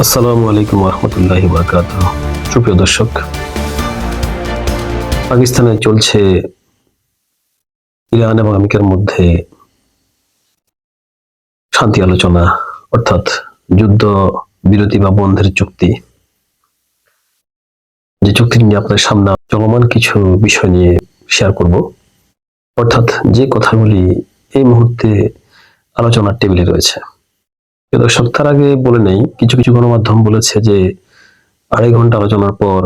আসসালামু আলাইকুম রহমতুল্লাহি বারাকাতুহু। সুপ্রিয় দর্শক, পাকিস্তানে চলছে ইরান এবং আমেরিকার মধ্যে শান্তি আলোচনা, অর্থাৎ যুদ্ধ বিরতি বা বন্ধের চুক্তি। যে চুক্তি নিয়ে আপনাদের সামনে চলমান কিছু বিষয় নিয়ে শেয়ার করব, অর্থাৎ যে কথাগুলি এই মুহূর্তে আলোচনার টেবিলে রয়েছে। প্রিয় দর্শক, তার আগে বলে নেই, কিছু কিছু গণমাধ্যম বলেছে যে 2.5 ঘন্টা আলোচনার পর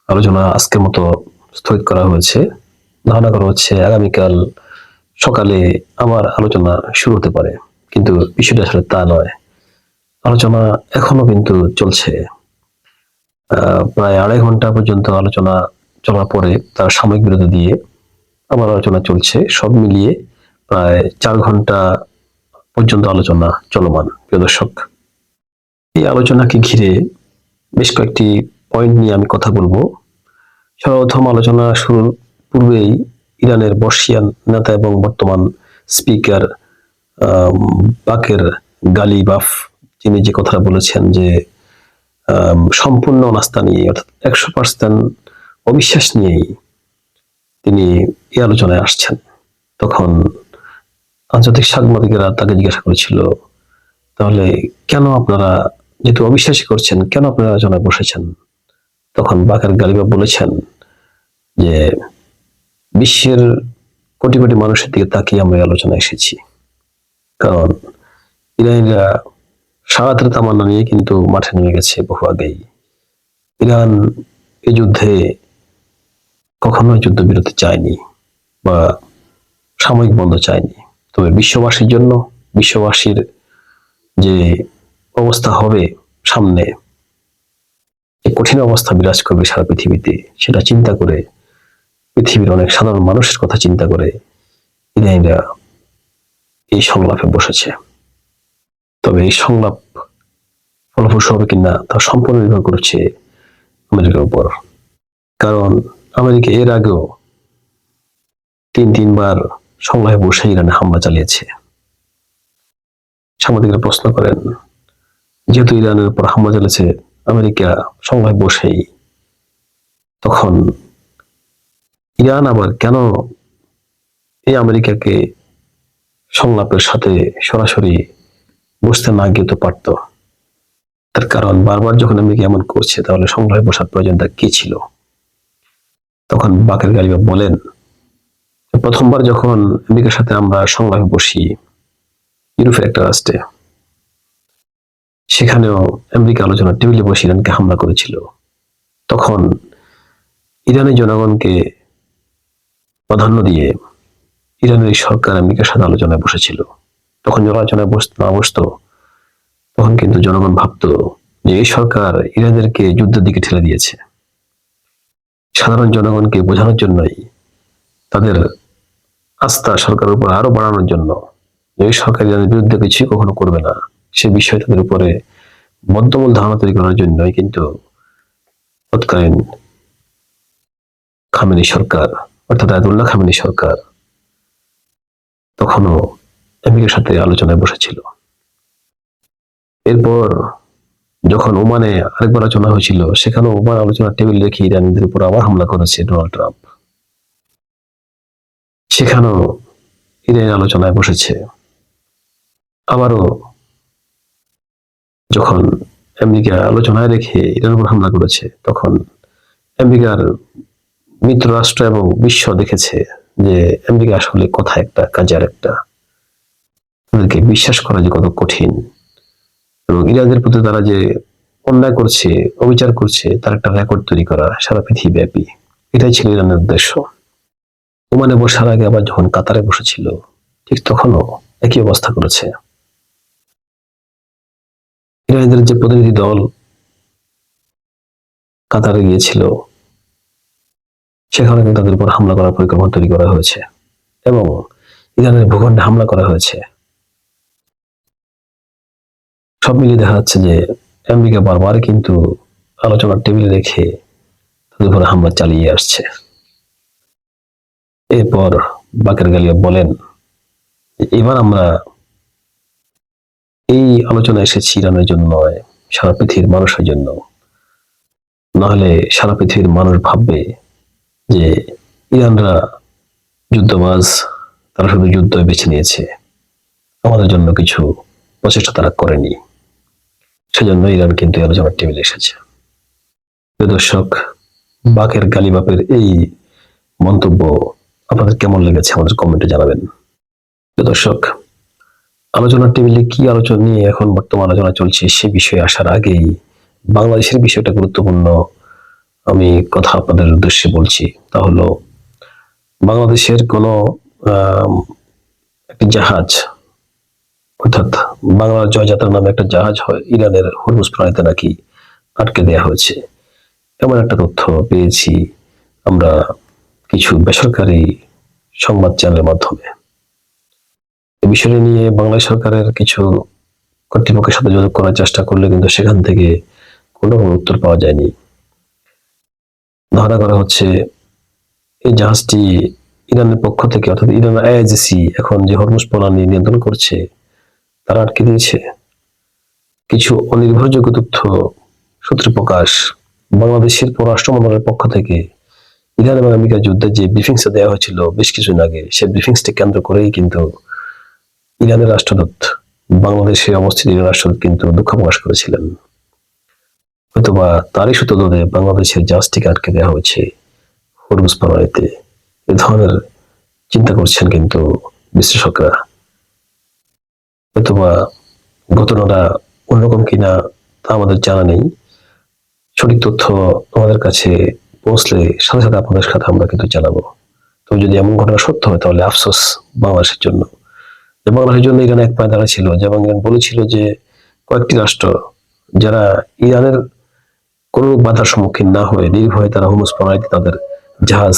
আলোচনা আজকের মতো স্থগিত করা হয়েছে। ধারণা করা হচ্ছে আগামীকাল সকালে আবার আলোচনা শুরু হতে পারে, কিন্তু বিষয়টা আসলে তা নয়। আলোচনা এখনো কিন্তু চলছে। প্রায় 2.5 ঘন্টা পর্যন্ত আলোচনা চলার পরে তার সাময়িক বিরতি দিয়ে আবার আলোচনা চলছে। সব মিলিয়ে প্রায় 4 ঘন্টা পর্যন্ত আলোচনা চলমান। প্রিয় দর্শক, এই আলোচনাকে ঘিরে বেশ কয়েকটি পয়েন্ট নিয়ে আমি কথা বলবো। সর্বপ্রথম, আলোচনা শুরুর পূর্বেই ইরানের বর্ষিয়ান নেতা এবং বর্তমান স্পিকার বাকের গালিবাফ, তিনি যে কথাটা বলেছেন যে সম্পূর্ণ নাস্তা নিয়ে, অর্থাৎ 100% অবিশ্বাস নিয়েই তিনি এই আলোচনায় আসছেন। তখন আন্তর্জাতিক সাংবাদিকেরা তাকে জিজ্ঞাসা করেছিল, তাহলে কেন আপনারা, যেহেতু অবিশ্বাসী করছেন, কেন আপনারা আলোচনায় বসেছেন? তখন বাকের গালিবাফ বলেছেন যে বিশ্বের কোটি কোটি মানুষের দিকে তাকিয়ে আমরা আলোচনায় এসেছি, কারণ ইরানিরা সারাতের তামান্না নিয়ে কিন্তু মাঠে নেমে গেছে বহু আগেই। ইরান এই যুদ্ধে কখনোই যুদ্ধবিরতি চায়নি বা সাময়িক বন্ধ চায়নি। তবে বিশ্ববাসীর জন্য, বিশ্ববাসীর যে অবস্থা হবে সামনে, যে কঠিন অবস্থা বিরাজ করবে সারা পৃথিবীতে, সেটা চিন্তা করে, পৃথিবীর অনেক সাধারণ মানুষের কথা চিন্তা করে ইরানিরা এই সংলাপে বসেছে। তবে এই সংলাপ ফলপ্রসূ হবে কিনা তা সম্পূর্ণ নির্ভর করছে আমেরিকার উপর। কারণ আমেরিকা এর আগেও তিনবার সংলাপে বসে ইরানে হামলা চালিয়েছে। সাংবাদিকরা প্রশ্ন করেন, যেহেতু ইরানের উপর হামলা চালিয়েছে আমেরিকা সংলাপে বসেই, তখন ইরান আবার কেন এই আমেরিকাকে সংলাপের সাথে সরাসরি বসতে না গিয়ে তো পারত? তার কারণ, বারবার যখন আমেরিকা এমন করছে, তাহলে সংলাপে বসার প্রয়োজনটা কি ছিল? তখন বাকের গালিবাফ বলেন, প্রথমবার যখন আমেরিকার সাথে আমরা সংলাপে বসি ইউরোপের একটা রাষ্ট্রে, সেখানেও আমেরিকা আলোচনার টেবিলে বসে ইরানকে হামলা করেছিল। তখন ইরানের জনগণকে প্রাধান্য দিয়ে ইরানের সরকার আমেরিকার সাথে আলোচনায় বসেছিল। তখন যখন আলোচনায় না বসতো, তখন কিন্তু জনগণ ভাবতো যে এই সরকার ইরানদেরকে যুদ্ধের দিকে ঠেলে দিয়েছে। সাধারণ জনগণকে বোঝানোর জন্যই, তাদের আস্থা সরকারের উপর আরো বাড়ানোর জন্য, এই সরকার ইরানের বিরুদ্ধে কিছুই কখনো করবে না, সে বিষয়ে তাদের উপরে বদ্ধমূল ধারণা তৈরি করার জন্যই কিন্তু তৎকালীন খামেনি সরকার, অর্থাৎ আয়াতুল্লাহ খামেনি সরকার, তখনও আমেরিকার সাথে আলোচনায় বসেছিল। এরপর যখন ওমানে আরেকবার আলোচনা হয়েছিল, সেখানেও ওমান আলোচনার টেবিল রেখে ইরানিদের উপর আবার হামলা করেছে ডোনাল্ড ট্রাম্প। সেখানেও ইরান আলোচনায় বসেছে। আবারও যখন আমেরিকা আলোচনায় রেখে ইরানের উপর হামলা করেছে, তখন আমেরিকার মিত্র রাষ্ট্র এবং বিশ্ব দেখেছে যে আমেরিকা আসলে কথা একটা কাজে আরেকটা। তাদেরকে বিশ্বাস করা যে কত কঠিন, এবং ইরানের প্রতি তারা যে অন্যায় করছে, অবিচার করছে, তার একটা রেকর্ড তৈরি করা সারা পৃথিবীব্যাপী, এটাই ছিল ইরানের উদ্দেশ্য। ওমানে বসার আগে আবার যখন কাতারে বসেছিল, ঠিক তখনও একই অবস্থা করেছে। ইরানিদের যে প্রতিনিধি দল কাতারে গিয়েছিল, সেখানে কিন্তু তাদের উপর হামলা করার পরিকল্পনা তৈরি করা হয়েছে এবং ইরানের ভূখণ্ডে হামলা করা হয়েছে। সব মিলিয়ে দেখা যাচ্ছে যে আমেরিকা বারবার কিন্তু আলোচনার টেবিলে রেখে তাদের উপর হামলা চালিয়ে আসছে। এরপর বাকের গালিবাফ বলেন, এবার আমরা এই আলোচনা এসেছি ইরানের জন্য নয়, সারা পৃথিবীর মানুষের জন্য। নাহলে সারা পৃথিবীর মানুষ ভাববে যে ইরানরা যুদ্ধবাজ, তারা শুধু যুদ্ধ বেছে নিয়েছে, আমাদের জন্য কিছু প্রচেষ্টা তারা করেনি। সেজন্য ইরান কিন্তু আলোচনার টেবিলে এসেছে। প্রিয় দর্শক, বাকের গালিবাপের এই মন্তব্য আপনাদের কেমন লেগেছে আমাদের কমেন্টে জানাবেন। প্রিয় দর্শক, আলোচনার টেবিলে কি আলোচনা নিয়ে এখন বর্তমান আলোচনা চলছে সে বিষয়ে আসার আগেই বাংলাদেশের বিষয়টা গুরুত্বপূর্ণ আমি কথা আপনাদের উদ্দেশ্যে বলছি। তা হলো বাংলাদেশের কোন একটি জাহাজ, অর্থাৎ বাংলার জয়যাত্রা নামে একটা জাহাজ হয় ইরানের হরমুজ প্রণালীতে নাকি আটকে দেওয়া হয়েছে, এমন একটা তথ্য পেয়েছি আমরা কিছু বেসরকারি সংবাদ চ্যানেলের মাধ্যমে। এই বিষয়টি নিয়ে বাংলাদেশ সরকারের কিছু কর্তৃপক্ষের সাথে যোগাযোগ করার চেষ্টা করলে কিন্তু সেখান থেকে কোনো উত্তর পাওয়া যায়নি। ধারণা করা হচ্ছে এই জাহাজটি ইরানের পক্ষ থেকে, অর্থাৎ ইরান আইআরজিসি এখন যে হরমুজ প্রণালী নিয়ন্ত্রণ করছে তারা আটকে দিয়েছে। কিছু অনির্ভরযোগ্য তথ্য সূত্রে প্রকাশ, বাংলাদেশের পররাষ্ট্র মন্ত্রণালয়ের পক্ষ থেকে ইরান এবং আমেরিকার যুদ্ধে যে ব্রিফিংস দেওয়া হয়েছিল বেশ কিছুদিন আগে, সেই ব্রিফিংসটি কেন্দ্র করেই কিন্তু ইরানের রাষ্ট্রদূত, বাংলাদেশে অবস্থিত ইরান রাষ্ট্রদূত কিন্তু দুঃখ প্রকাশ করেছিলেন। হয়তোবা তারই সূত্র ধরে বাংলাদেশের জাহাজটিকে আটকে দেওয়া হয়েছে হরমুজ প্রণালীতে। এ ধরনের চিন্তা করছেন কিন্তু বিশ্লেষকরা। হয়তোবা ঘটনাটা অন্যরকম কিনা তা আমাদের জানা নেই। সঠিক তথ্য আমাদের কাছে পৌঁছলে সাথে সাথে আপনাদের সাথে আমরা কিন্তু জানাবো। তো যদি এমন ঘটনা সত্য হয় তাহলে আফসোস বাংলাদেশের জন্য। বাংলাদেশের জন্য ইরান এক পায়ে দাঁড়াচ্ছিল, যেমন ইরান বলেছিল যে কয়েকটি রাষ্ট্র যারা ইরানের কোন বাধার সম্মুখীন না হয়ে নির্ভয়ে তারা হরমুজ প্রণালীতে তাদের জাহাজ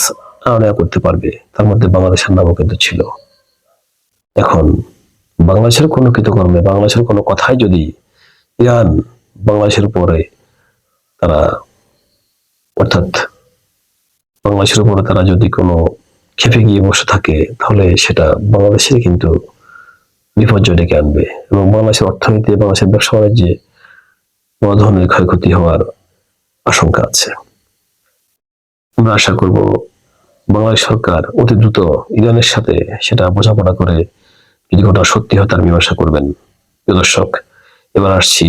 আনা করতে পারবে, তার মধ্যে বাংলাদেশের নামও কিন্তু ছিল। এখন বাংলাদেশের কোনো কৃতকর্মে, বাংলাদেশের কোনো কথাই যদি ইরান বাংলাদেশের উপরে তারা, অর্থাৎ বাংলাদেশের উপরে তারা যদি কোনো খেপে গিয়ে বসে থাকে তাহলে সেটা বাংলাদেশের কিন্তু বিপর্যয় ডেকে আনবে এবং বাংলাদেশের অর্থনীতি, বাংলাদেশের ব্যবসা বাণিজ্যে বড় ধরনের ক্ষয়ক্ষতি হওয়ার আশঙ্কা আছে। আমরা আশা করব বাংলাদেশ সরকার অতি দ্রুত ইরানের সাথে সেটা বোঝাপড়া করে যদি ঘটনা সত্যি হয় তার মীমাংসা করবেন। প্রিয় দর্শক, এবার আসছি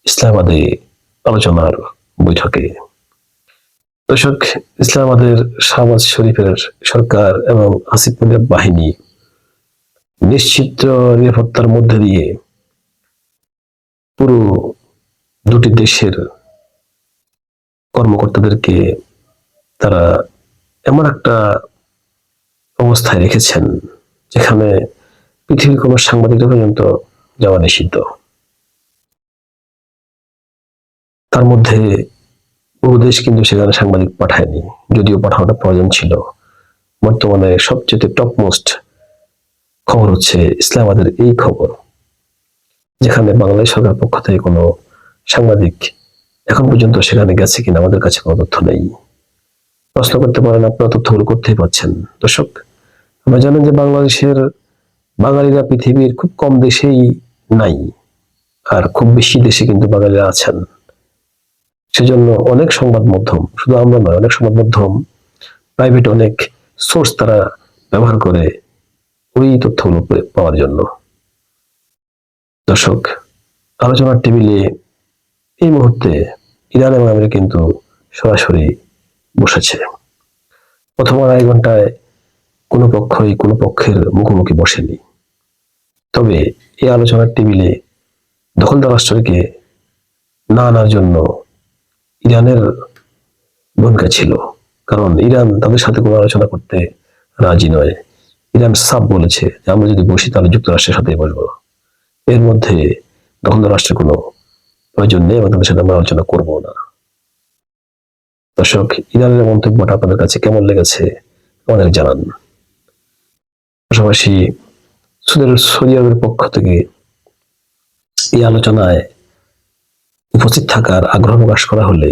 ইসলামাবাদে আলোচনার বৈঠকে। দর্শক, ইসলামাবাদের শাহবাজ শরীফের সরকার এবং আসিফ মনিরের বাহিনী নিশ্চিত নিরাপত্তার মধ্যে দিয়ে পুরো দুটি দেশের কর্মকর্তাদেরকে তারা এমন একটা অবস্থায় রেখেছেন যেখানে পৃথিবীর কোনো সাংবাদিকরা পর্যন্ত যাওয়া নিষিদ্ধ। তার মধ্যে বহু দেশ কিন্তু সেখানে সাংবাদিক পাঠায়নি, যদিও পাঠানোটা প্রয়োজন ছিল। বর্তমানে সবচেয়ে টপ মোস্ট খবর হচ্ছে ইসলামাবাদের এই খবর, যেখানে বাংলাদেশ সরকার পক্ষ থেকে কোনো সাংবাদিক এখন পর্যন্ত সেখানে গেছে কিনা আমাদের কাছে কোনো তথ্য নেই। প্রশ্ন করতে পারেন, আপনারা তথ্যগুলো করতেই পাচ্ছেন। দর্শক, আমরা জানেন যে বাংলাদেশের বাঙালিরা পৃথিবীর খুব কম দেশেই নাই, আর খুব বেশি দেশে কিন্তু বাঙালিরা আছেন। সেজন্য অনেক সংবাদ মাধ্যম, শুধু আমরা নয়, অনেক সংবাদ মাধ্যম, প্রাইভেট অনেক সোর্স তারা ব্যবহার করে ওই তথ্যগুলো পাওয়ার জন্য। দর্শক, আলোচনার টেবিলে এই মুহূর্তে ইরান এবং আমেরিকা কিন্তু সরাসরি বসেছে। প্রথম আড়াই ঘন্টায় কোনো পক্ষই কোনো পক্ষের মুখোমুখি বসেনি। তবে এই আলোচনার টেবিলে দখলদার রাষ্ট্রকে না আনার জন্য ইরানের ভূমিকা ছিল, কারণ ইরান তাদের সাথে কোনো আলোচনা করতে রাজি নয়। ইরান সাফ বলেছে যে আমরা যদি বসি তাহলে যুক্তরাষ্ট্রের সাথে বসবো, এর মধ্যে দখলদার রাষ্ট্রের কোনো প্রয়োজন নেই এবং তাদের সাথে আমরা আলোচনা করবো না। দর্শক, ইরানের মন্তব্যটা আপনাদের কাছে কেমন লেগেছে আমাদের জানান। পাশাপাশি সৌদি আরবের পক্ষ থেকে এই আলোচনায় উপস্থিত থাকার আগ্রহ প্রকাশ করা হলে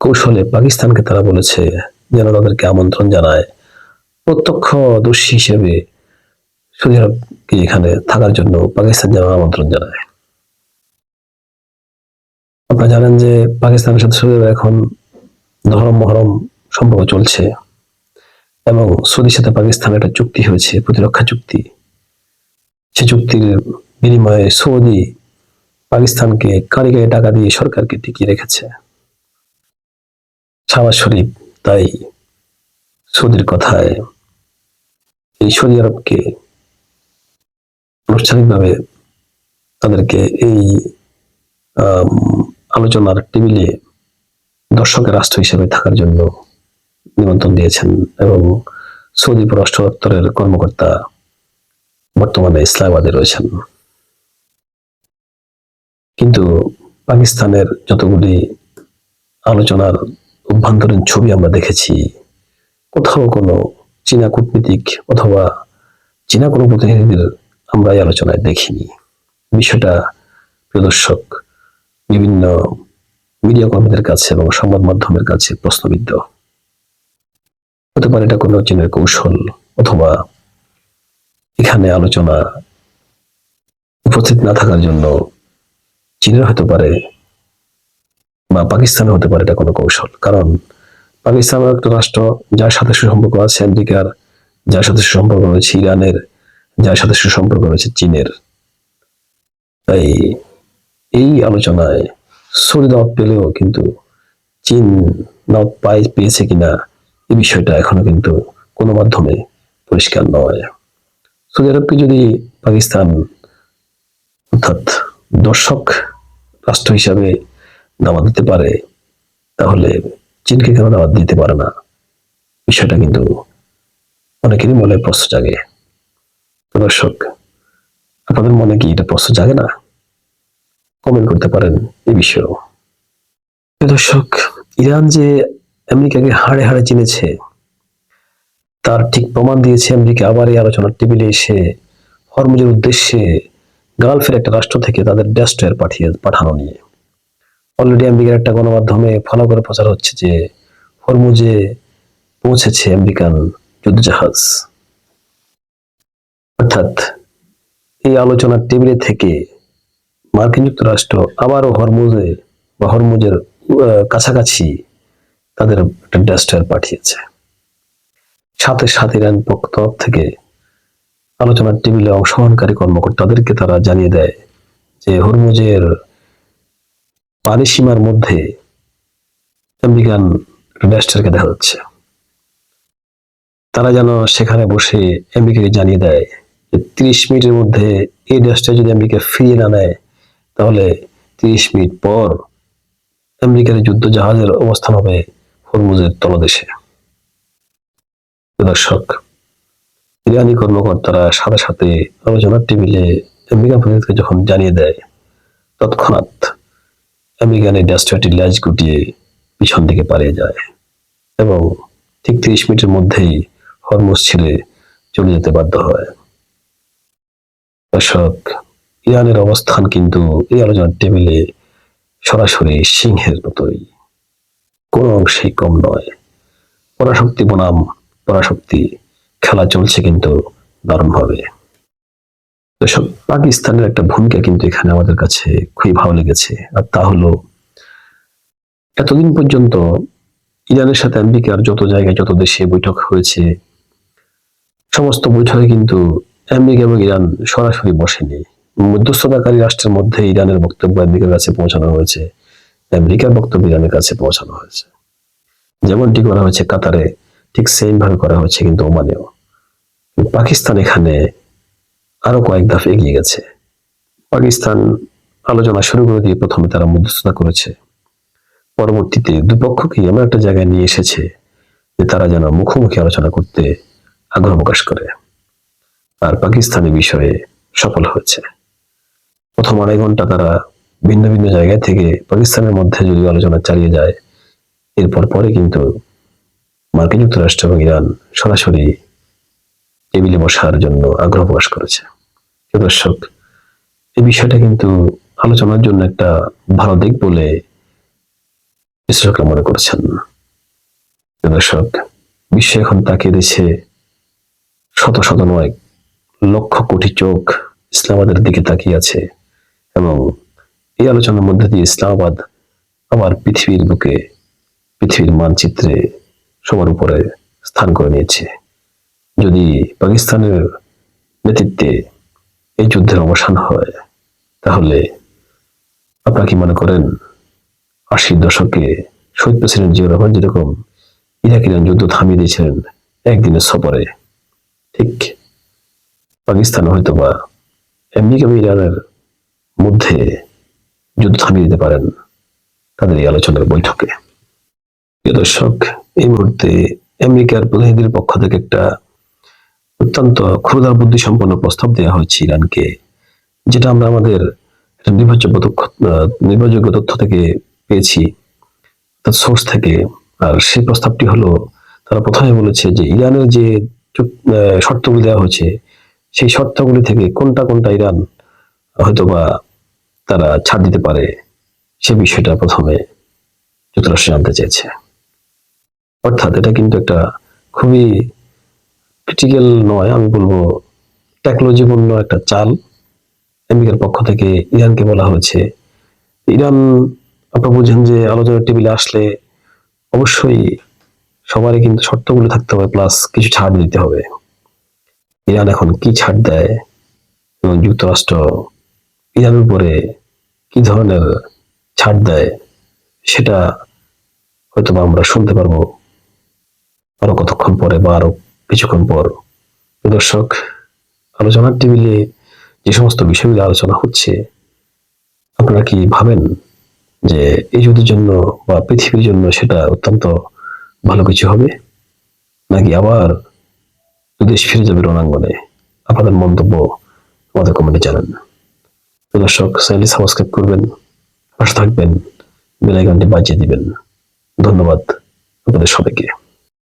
কৌশলে পাকিস্তানকে তারা বলেছে যেন তাদেরকে আমন্ত্রণ জানায়, প্রত্যক্ষদর্শী হিসেবে সৌদি আরবকে এখানে থাকার জন্য পাকিস্তান যেন আমন্ত্রণ জানায়। আপনারা জানেন যে পাকিস্তানের সাথে সৌদি এখন ধরম মহরম সম্পর্ক চলছে এবং সৌদির সাথে পাকিস্তানের একটা চুক্তি হয়েছে, প্রতিরক্ষা চুক্তি। সে চুক্তির বিনিময়ে সৌদি পাকিস্তানকে কাঁড়ি গায়ে টাকা দিয়ে সরকারকে টিকিয়ে রেখেছে। শাহবাজ শরীফ তাই সৌদির কথায় এই সৌদি আরবকে আনুষ্ঠানিকভাবে তাদেরকে এই আলোচনার টেবিলে দর্শকের রাষ্ট্র হিসেবে থাকার জন্য নিমন্ত্রণ দিয়েছেন এবং সৌদি পররাষ্ট্র দপ্তরের কর্মকর্তা বর্তমানে ইসলামাবাদে রয়েছেন। কিন্তু পাকিস্তানের যতগুলি আলোচনার অভ্যন্তরীণ ছবি আমরা দেখেছি, কোথাও কোনো চীনা কূটনীতিক অথবা চীনা কোনো প্রতিনিধিদের আমরা এই আলোচনায় দেখিনি। বিষয়টা প্রিয় দর্শক বিভিন্ন মিডিয়া কর্মীদের কাছে এবং সংবাদ মাধ্যমের কাছে প্রশ্নবিদ্ধ। হতে পারে এটা কোনো চীনের কৌশল, অথবা এখানে আলোচনা উপস্থিত না থাকার জন্য চীনের হতে পারে বা পাকিস্তানের হতে পারে এটা কোনো কৌশল। কারণ পাকিস্তান একটা রাষ্ট্র যার সাথে সুসম্পর্ক আছে আমেরিকার, যার সাথে সুসম্পর্ক রয়েছে ইরানের, যার সাথে সুসম্পর্ক রয়েছে চীনের। তাই এই আলোচনায় সৌদি দাওয়াত পেলেও কিন্তু চীন দাওয়াত পেয়েছে কিনা এই বিষয়টা এখনো কিন্তু কোনো মাধ্যমে পরিষ্কার নয়। সৌদি আরবকে যদি পাকিস্তান অর্থাৎ দর্শক রাষ্ট্র হিসাবে দাওয়াত দিতে পারে, তাহলে চীনকে কেন দাওয়াত দিতে পারে না? বিষয়টা কিন্তু অনেকেরই মনে প্রশ্ন জাগে। দর্শক, আপনাদের মনে কি এটা প্রশ্ন জাগে না? কমেন্ট করতে পারেন এই বিষয়েও। দর্শক, ইরান যে আমেরিকাকে হাড়ে হাড়ে চিনেছে তার ঠিক প্রমাণ দিয়েছে আমেরিকা আবার এই আলোচনার টেবিলে এসে হরমুজের উদ্দেশ্যে গালফের একটা রাষ্ট্র থেকে তাদের ডেস্ট্রয়ার পাঠানো নিয়ে। অলরেডি আমেরিকার একটা গণমাধ্যমে ফলো করে প্রচার হচ্ছে যে হরমুজে পৌঁছেছে আমেরিকান যুদ্ধজাহাজ। অর্থাৎ এই আলোচনার টেবিলে থেকে মার্কিন যুক্তরাষ্ট্র আবারও হরমুজে বা হরমুজের কাছাকাছি তাদের একটা ডেস্ট্রয়ার পাঠিয়েছে। সাথে সাথে ইরান পক্ষ তরফ থেকে আলোচনার টেবিলে অংশগ্রহণকারী কর্মকর্তাদেরকে তারা জানিয়ে দেয় যে হরমুজের পানি সীমার মধ্যে আমেরিকান ডেস্ট্রয়ারকে দেখা যাচ্ছে। তারা যেন সেখানে বসে আমেরিকাকে জানিয়ে দেয় যে 30 মিনিটের মধ্যে এই ডেস্ট্রয়ার যদি আমেরিকা ফিরিয়ে না নেয়, তাহলে 30 মিনিট পর আমেরিকার যুদ্ধ জাহাজের অবস্থান হবে হরমুজের তলদেশে। দর্শক, ইরানি কর্মকর্তারা সাথে সাথে আলোচনার টেবিলে আমেরিকান প্রতিনিধিকে যখন জানিয়ে দেয়, তৎক্ষণাৎ আমেরিকান এই ডেস্ট্রয়ারটি ল্যাজ গুটিয়ে পিছন দিকে পালিয়ে যায় এবং ঠিক 30 মিনিটের মধ্যেই হরমুজ ছেড়ে চলে যেতে বাধ্য হয়। দর্শক, ইরানের অবস্থান কিন্তু এই আলোচনার টেবিলে সরাসরি সিংহের মতোই, কোনো অংশেই কম নয়। পরাশক্তি বনাম পরাশক্তি খেলা চলছে কিন্তু দারুণভাবে। দর্শক, পাকিস্তানের একটা ভূমিকা কিন্তু এখানে আমাদের কাছে খুবই ভালো লেগেছে, আর তা হলো এতদিন পর্যন্ত ইরানের সাথে আমেরিকার যত জায়গায় যত দেশে বৈঠক হয়েছে, সমস্ত বৈঠকে কিন্তু আমেরিকা এবং ইরান সরাসরি বসেনি। মধ্যস্থতাকারী রাষ্ট্রের মধ্যে ইরানের বক্তব্য আমেরিকার কাছে পৌঁছানো হয়েছে, আমেরিকার বক্তব্য ইরানের কাছে পৌঁছানো হয়েছে। যেমনটি করা হয়েছে কাতারে, ঠিক সেম ভাবে করা হয়েছে কিন্তু ওমানেও। পাকিস্তান এখানে আরো কয়েক ধাপ এগিয়ে গেছে। পাকিস্তান আলোচনা শুরু করে দিয়ে প্রথমে তারা মধ্যস্থতা করেছে, পরবর্তীতে দুপক্ষকে এমন একটা জায়গায় নিয়ে এসেছে যে তারা যেন মুখোমুখি আলোচনা করতে আগ্রহ প্রকাশ করে, আর পাকিস্তানি বিষয়ে সফল হয়েছে। প্রথম 2.5 ঘন্টা তারা ভিন্ন ভিন্ন জায়গা থেকে পাকিস্তানের মধ্যে যদি আলোচনা চালিয়ে যায়, এরপর পরে কিন্তু মার্কিন যুক্তরাষ্ট্র এবং ইরান সরাসরি টেবিলে বসার জন্য আগ্রহ প্রকাশ করেছে। দর্শক, এই বিষয়টা কিন্তু আলোচনার জন্য একটা ভালো দিক বলে বিশ্লেষকরা মনে করছেন। দর্শক, বিশ্ব এখন তাকিয়ে দিচ্ছে, শত শত নয় লক্ষ কোটি চোখ ইসলামাবাদের দিকে তাকিয়ে আছে এবং এই আলোচনার মধ্যে দিয়ে ইসলামাবাদ আবার পৃথিবীর বুকে, পৃথিবীর মানচিত্রে সবার উপরে স্থান করে নিয়েছে। যদি পাকিস্তানের নেতৃত্বে এই যুদ্ধের অবসান হয়, তাহলে আপনারা কি মনে করেন 80-র দশকে শহীদ প্রেসিডেন্ট জিয়াউর রহমান যেরকম ইরাক ইরান যুদ্ধ থামিয়ে দিয়েছিলেন একদিনের সফরে, ঠিক পাকিস্তান হয়তো বা আমেরিকা এবং ইরানের মধ্যে যুদ্ধ থামিয়ে দিতে পারেন তাদের এই আলোচনার বৈঠকে। প্রিয় দর্শক, এই মুহূর্তে আমেরিকার প্রতিনিধির পক্ষ থেকে একটা অত্যন্ত ক্ষুধার বুদ্ধি সম্পন্ন প্রস্তাব দেওয়া হয়েছে ইরানকে, যেটা আমরা আমাদের একটা নির্ভরযোগ্য তথ্য থেকে পেয়েছি, তার সোর্স থেকে। আর সেই প্রস্তাবটি হলো, তারা প্রথমে বলেছে যে ইরানের যে শর্তগুলি দেওয়া হয়েছে, সেই শর্তগুলি থেকে কোনটা কোনটা ইরান হয়তোবা তারা ছাড় দিতে পারে, সে বিষয়টা প্রথমে যুক্তরাষ্ট্র জানতে চেয়েছে। অর্থাৎ এটা কিন্তু একটা খুবই ক্রিটিক্যাল নয়, আমি বলবো টেকনোলজিপূর্ণ একটা চাল। আমেরিকার পক্ষ থেকে ইরানকে বলা হয়েছে, ইরান আপনারা বুঝেন যে আলোচনার টেবিলে আসলে অবশ্যই সবারই কিন্তু শর্তগুলো থাকতে হবে, প্লাস কিছু ছাড় দিতে হবে। ইরান এখন কি ছাড় দেয় এবং যুক্তরাষ্ট্র ইরানের উপরে কি ধরনের ছাড় দেয়, সেটা হয়তো আমরা শুনতে পারবো আরো কতক্ষণ পরে বা আরো কিছুক্ষণ পর। দর্শক, আলোচনার টেবিলে যে সমস্ত বিষয়গুলো আলোচনা হচ্ছে, আপনারা কি ভাবেন যে এই যুদ্ধের জন্য বা পৃথিবীর জন্য সেটা অত্যন্ত ভালো কিছু হবে, নাকি আবার দেশ ফিরে যাবে রণাঙ্গনে? আপনাদের মন্তব্য আমাদের কমেন্টে জানান। দর্শক, চ্যানেলটি সাবস্ক্রাইব করবেন, পাশে থাকবেন, বেল আইকনটি বাজিয়ে দিবেন। ধন্যবাদ আপনাদের সবাইকে।